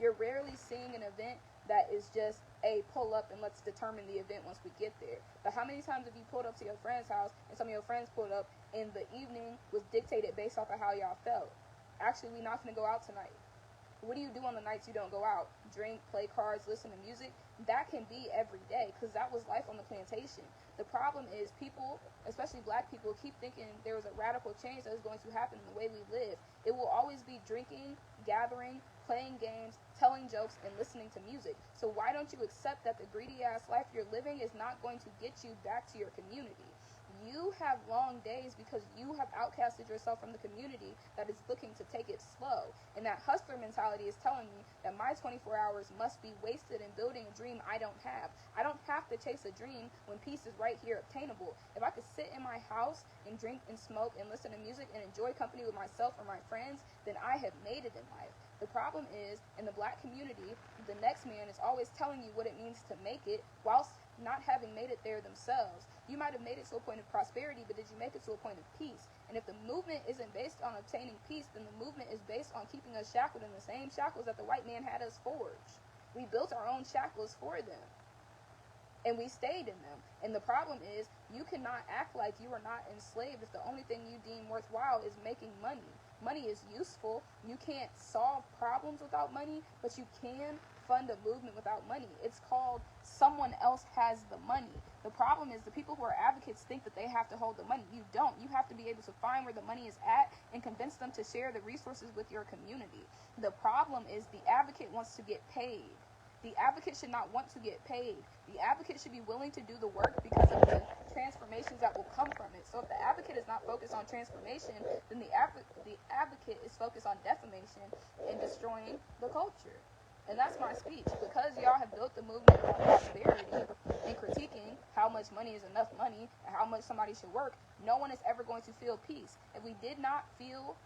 You're rarely seeing an event that is just a pull up and let's determine the event once we get there. But how many times have you pulled up to your friend's house and some of your friends pulled up and the evening was dictated based off of how y'all felt? Actually, we're not going to go out tonight. What do you do on the nights you don't go out? Drink, play cards, listen to music? That can be every day because that was life on the plantation. The problem is people, especially black people, keep thinking there was a radical change that is going to happen in the way we live. It will always be drinking, gathering, playing games, telling jokes, and listening to music. So why don't you accept that the greedy-ass life you're living is not going to get you back to your community? You have long days because you have outcasted yourself from the community that is looking to take it slow. And that hustler mentality is telling me that my 24 hours must be wasted in building a dream I don't have. I don't have to chase a dream when peace is right here obtainable. If I could sit in my house and drink and smoke and listen to music and enjoy company with myself or my friends, then I have made it in life. The problem is, in the black community, the next man is always telling you what it means to make it whilst not having made it there themselves. You might have made it to a point of prosperity, but did you make it to a point of peace? And if the movement isn't based on obtaining peace, then the movement is based on keeping us shackled in the same shackles that the white man had us forged. We built our own shackles for them, and we stayed in them. And the problem is, you cannot act like you are not enslaved if the only thing you deem worthwhile is making money. Money is useful. You can't solve problems without money, but you can fund a movement without money. It's called someone else has the money. The problem is the people who are advocates think that they have to hold the money. You don't. You have to be able to find where the money is at and convince them to share the resources with your community. The problem is the advocate wants to get paid. The advocate should not want to get paid. The advocate should be willing to do the work because of the transformations that will come from it. So if the advocate is not focused on transformation, then the advocate is focused on defamation and destroying the culture. And that's my speech. Because y'all have built the movement on prosperity and critiquing how much money is enough money and how much somebody should work, no one is ever going to feel peace. If we did not feel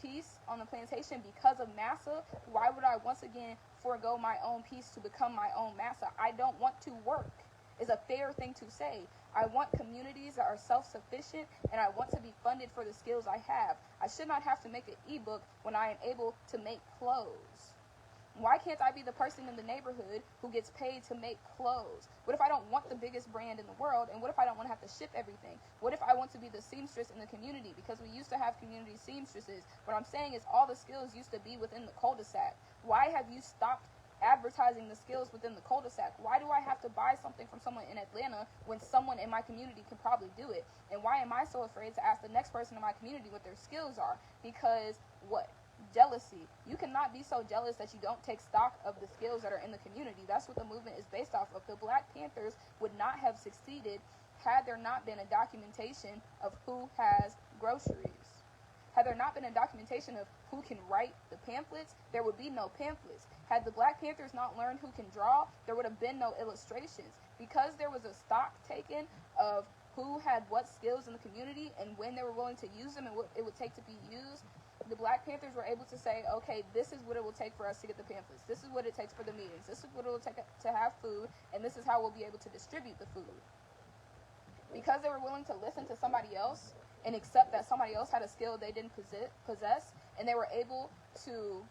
peace on the plantation because of massa, why would I once again forego my own peace to become my own massa? I don't want to work. Is a fair thing to say. I want communities that are self-sufficient, and I want to be funded for the skills I have. I should not have to make an ebook when I am able to make clothes. Why can't I be the person in the neighborhood who gets paid to make clothes? What if I don't want the biggest brand in the world, and what if I don't want to have to ship everything? What if I want to be the seamstress in the community? Because we used to have community seamstresses. What I'm saying is all the skills used to be within the cul-de-sac. Why have you stopped advertising the skills within the cul-de-sac? Why do I have to buy something from someone in Atlanta when someone in my community can probably do it? And why am I so afraid to ask the next person in my community what their skills are? Because what? Jealousy. You cannot be so jealous that you don't take stock of the skills that are in the community. That's what the movement is based off of. The Black Panthers would not have succeeded had there not been a documentation of who has groceries. Had there not been a documentation of who can write the pamphlets, there would be no pamphlets. Had the Black Panthers not learned who can draw, there would have been no illustrations. Because there was a stock taken of who had what skills in the community and when they were willing to use them and what it would take to be used, the Black Panthers were able to say, okay, this is what it will take for us to get the pamphlets. This is what it takes for the meetings. This is what it will take to have food, and this is how we'll be able to distribute the food. Because they were willing to listen to somebody else and accept that somebody else had a skill they didn't possess, and they were able to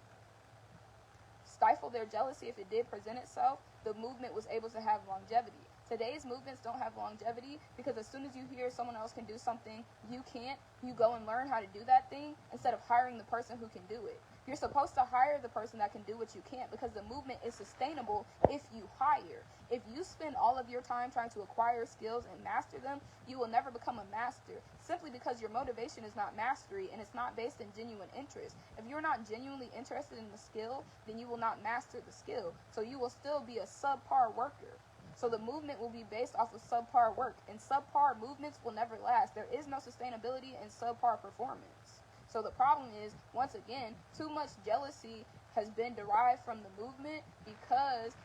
stifle their jealousy if it did present itself, the movement was able to have longevity. Today's movements don't have longevity because as soon as you hear someone else can do something you can't, you go and learn how to do that thing instead of hiring the person who can do it. You're supposed to hire the person that can do what you can't because the movement is sustainable if you hire. If you spend all of your time trying to acquire skills and master them, you will never become a master simply because your motivation is not mastery and it's not based in genuine interest. If you're not genuinely interested in the skill, then you will not master the skill. So you will still be a subpar worker. So the movement will be based off of subpar work, and subpar movements will never last. There is no sustainability in subpar performance. So the problem is, once again, too much jealousy has been derived from the movement because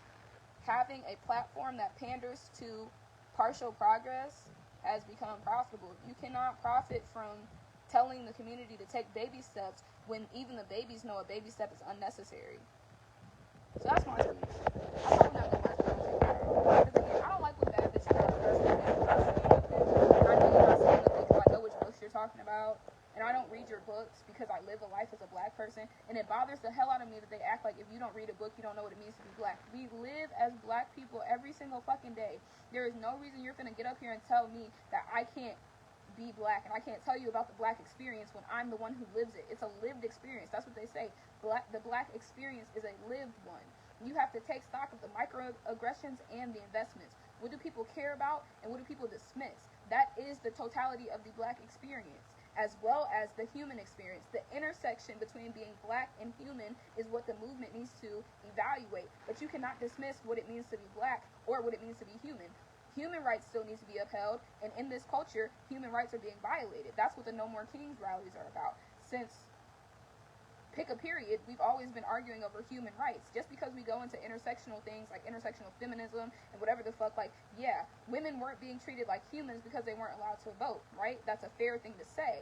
having a platform that panders to partial progress has become profitable. You cannot profit from telling the community to take baby steps when even the babies know a baby step is unnecessary. So that's my speech. I'm probably not going to watch because again, I don't like when bad bitches are personal. I know you're not seeing the book, so I know which books you're talking about. And I don't read your books because I live a life as a Black person. And it bothers the hell out of me that they act like if you don't read a book, you don't know what it means to be Black. We live as Black people every single fucking day. There is no reason you're finna get up here and tell me that I can't be Black and I can't tell you about the Black experience when I'm the one who lives it. It's a lived experience. That's what they say. The Black experience is a lived one. You have to take stock of the microaggressions and the investments. What do people care about and what do people dismiss? That is the totality of the Black experience, as well as the human experience. The intersection between being Black and human is what the movement needs to evaluate. But you cannot dismiss what it means to be Black or what it means to be human. Human rights still need to be upheld, and in this culture, human rights are being violated. That's what the No More Kings rallies are about. Since pick a period, we've always been arguing over human rights. Just because we go into intersectional things like intersectional feminism and whatever the fuck, like, yeah, women weren't being treated like humans because they weren't allowed to vote, right? That's a fair thing to say.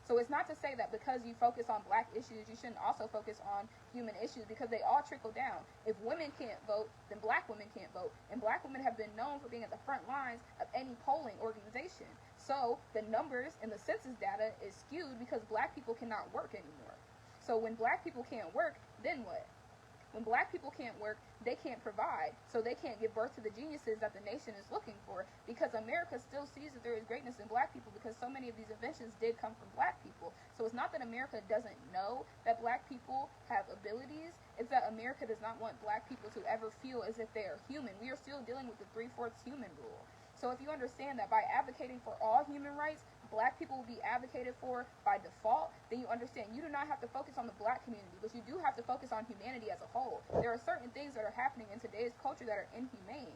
So it's not to say that because you focus on Black issues, you shouldn't also focus on human issues because they all trickle down. If women can't vote, then Black women can't vote. And Black women have been known for being at the front lines of any polling organization. So the numbers in the census data is skewed because Black people cannot work anymore. So when Black people can't work, then what? When black people can't work, they can't provide, so they can't give birth to the geniuses that the nation is looking for, because America still sees that there is greatness in black people, because so many of these inventions did come from black people. So it's not that America doesn't know that black people have abilities, it's that America does not want black people to ever feel as if they are human. We are still dealing with the 3/4 human rule. So if you understand that by advocating for all human rights, black people will be advocated for by default, then you understand you do not have to focus on the black community, but you do have to focus on humanity as a whole. There are certain things that are happening in today's culture that are inhumane.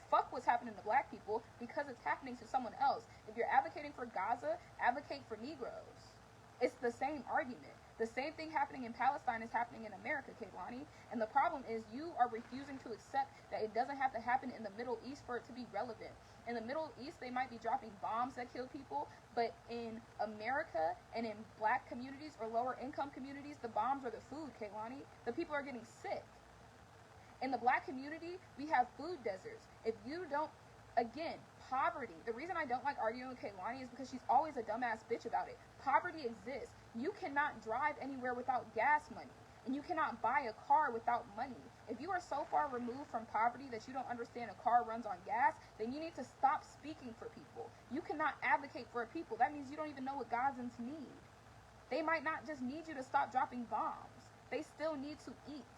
Fuck what's happening to black people because it's happening to someone else. If you're advocating for Gaza, advocate for Negroes. It's the same argument. The same thing happening in Palestine is happening in America, Kehlani. And the problem is you are refusing to accept that it doesn't have to happen in the Middle East for it to be relevant. In the Middle East, they might be dropping bombs that kill people, but in America and in black communities or lower income communities, the bombs are the food, Kehlani. The people are getting sick. In the black community, we have food deserts. If you don't, again, poverty. The reason I don't like arguing with Kehlani is because she's always a dumbass bitch about it. Poverty exists. You cannot drive anywhere without gas money. And you cannot buy a car without money. If you are so far removed from poverty that you don't understand a car runs on gas, then you need to stop speaking for people. You cannot advocate for a people. That means you don't even know what Gazans need. They might not just need you to stop dropping bombs. They still need to eat.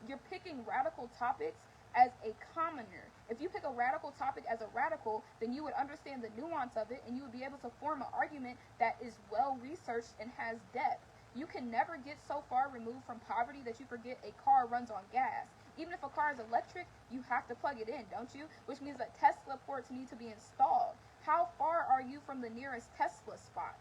You're picking radical topics as a commoner. If you pick a radical topic as a radical, then you would understand the nuance of it and you would be able to form an argument that is well researched and has depth. You can never get so far removed from poverty that you forget a car runs on gas. Even if a car is electric, you have to plug it in, don't you? Which means that Tesla ports need to be installed. How far are you from the nearest Tesla spot?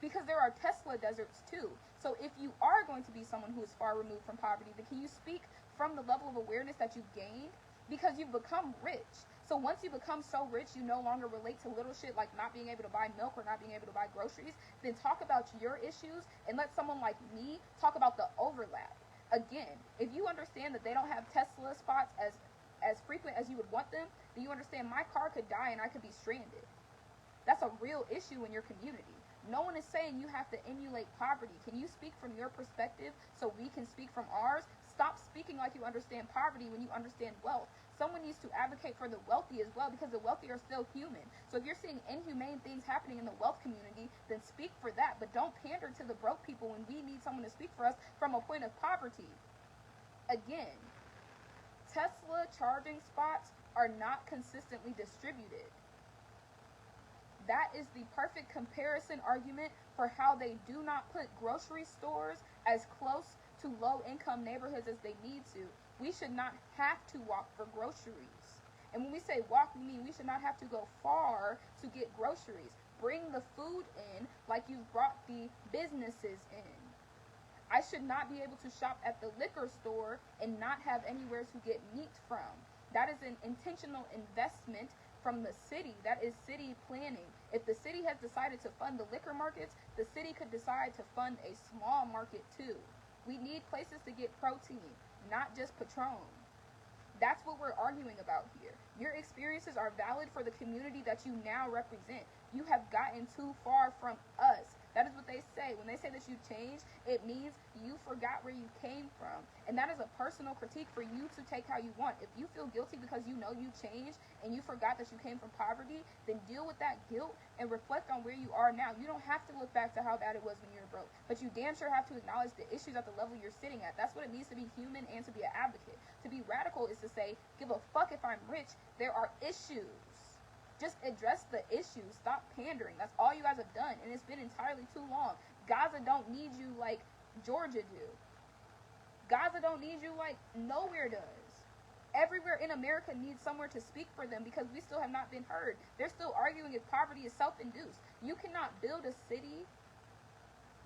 Because there are Tesla deserts too. So if you are going to be someone who is far removed from poverty, then can you speak from the level of awareness that you've gained? Because you've become rich. So once you become so rich, you no longer relate to little shit like not being able to buy milk or not being able to buy groceries, then talk about your issues and let someone like me talk about the overlap. Again, if you understand that they don't have Tesla spots as frequent as you would want them, then you understand my car could die and I could be stranded. That's a real issue in your community. No one is saying you have to emulate poverty. Can you speak from your perspective so we can speak from ours? Stop speaking like you understand poverty when you understand wealth. Someone needs to advocate for the wealthy as well, because the wealthy are still human. So if you're seeing inhumane things happening in the wealth community, then speak for that. But don't pander to the broke people when we need someone to speak for us from a point of poverty. Again, Tesla charging spots are not consistently distributed. That is the perfect comparison argument for how they do not put grocery stores as close to low-income neighborhoods as they need to. We should not have to walk for groceries. And when we say walk, we mean we should not have to go far to get groceries. Bring the food in like you've brought the businesses in. I should not be able to shop at the liquor store and not have anywhere to get meat from. That is an intentional investment from the city. That is city planning. If the city has decided to fund the liquor markets, the city could decide to fund a small market too. We need places to get protein, not just Patron. That's what we're arguing about here. Your experiences are valid for the community that you now represent. You have gotten too far from us. That is what they say. When they say that you changed, it means you forgot where you came from. And that is a personal critique for you to take how you want. If you feel guilty because you know you changed and you forgot that you came from poverty, then deal with that guilt and reflect on where you are now. You don't have to look back to how bad it was when you were broke, but you damn sure have to acknowledge the issues at the level you're sitting at. That's what it means to be human and to be an advocate. To be radical is to say, give a fuck if I'm rich. There are issues. Just address the issues. Stop pandering. That's all you guys have done, and it's been entirely too long. Gaza don't need you like Georgia do. Gaza don't need you like nowhere does. Everywhere in America needs somewhere to speak for them because we still have not been heard. They're still arguing if poverty is self-induced. You cannot build a city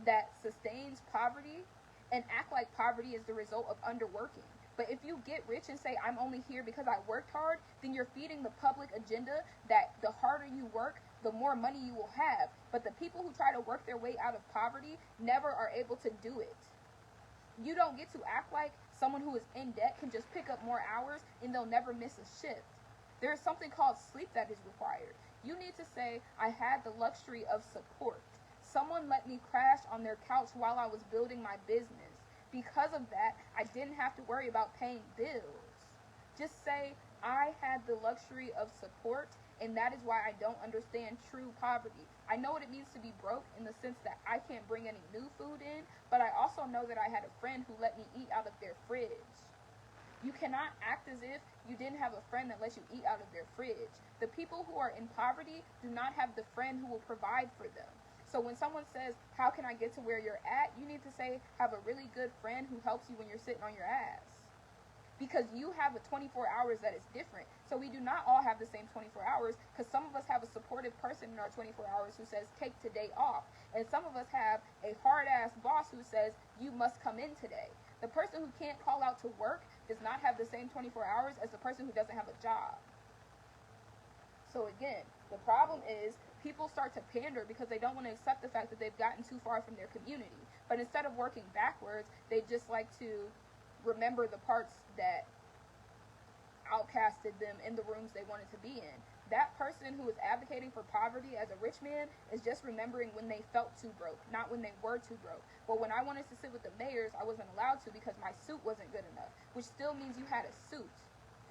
that sustains poverty and act like poverty is the result of underworking. But if you get rich and say, I'm only here because I worked hard, then you're feeding the public agenda that the harder you work, the more money you will have. But the people who try to work their way out of poverty never are able to do it. You don't get to act like someone who is in debt can just pick up more hours and they'll never miss a shift. There is something called sleep that is required. You need to say, I had the luxury of support. Someone let me crash on their couch while I was building my business. Because of that, I didn't have to worry about paying bills. Just say I had the luxury of support, and that is why I don't understand true poverty. I know what it means to be broke in the sense that I can't bring any new food in, but I also know that I had a friend who let me eat out of their fridge. You cannot act as if you didn't have a friend that lets you eat out of their fridge. The people who are in poverty do not have the friend who will provide for them. So when someone says, how can I get to where you're at? You need to say, have a really good friend who helps you when you're sitting on your ass. Because you have a 24 hours that is different. So we do not all have the same 24 hours, because some of us have a supportive person in our 24 hours who says, take today off. And some of us have a hard-ass boss who says, you must come in today. The person who can't call out to work does not have the same 24 hours as the person who doesn't have a job. So again, the problem is people start to pander because they don't want to accept the fact that they've gotten too far from their community. But instead of working backwards, they just like to remember the parts that outcasted them in the rooms they wanted to be in. That person who is advocating for poverty as a rich man is just remembering when they felt too broke, not when they were too broke. But when I wanted to sit with the mayors, I wasn't allowed to because my suit wasn't good enough, which still means you had a suit.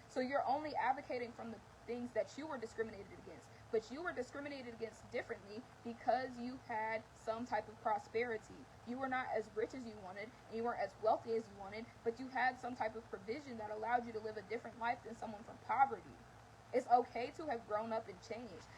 So you're only advocating from the things that you were discriminated against. But you were discriminated against differently because you had some type of prosperity. You were not as rich as you wanted, and you weren't as wealthy as you wanted, but you had some type of provision that allowed you to live a different life than someone from poverty. It's okay to have grown up and changed.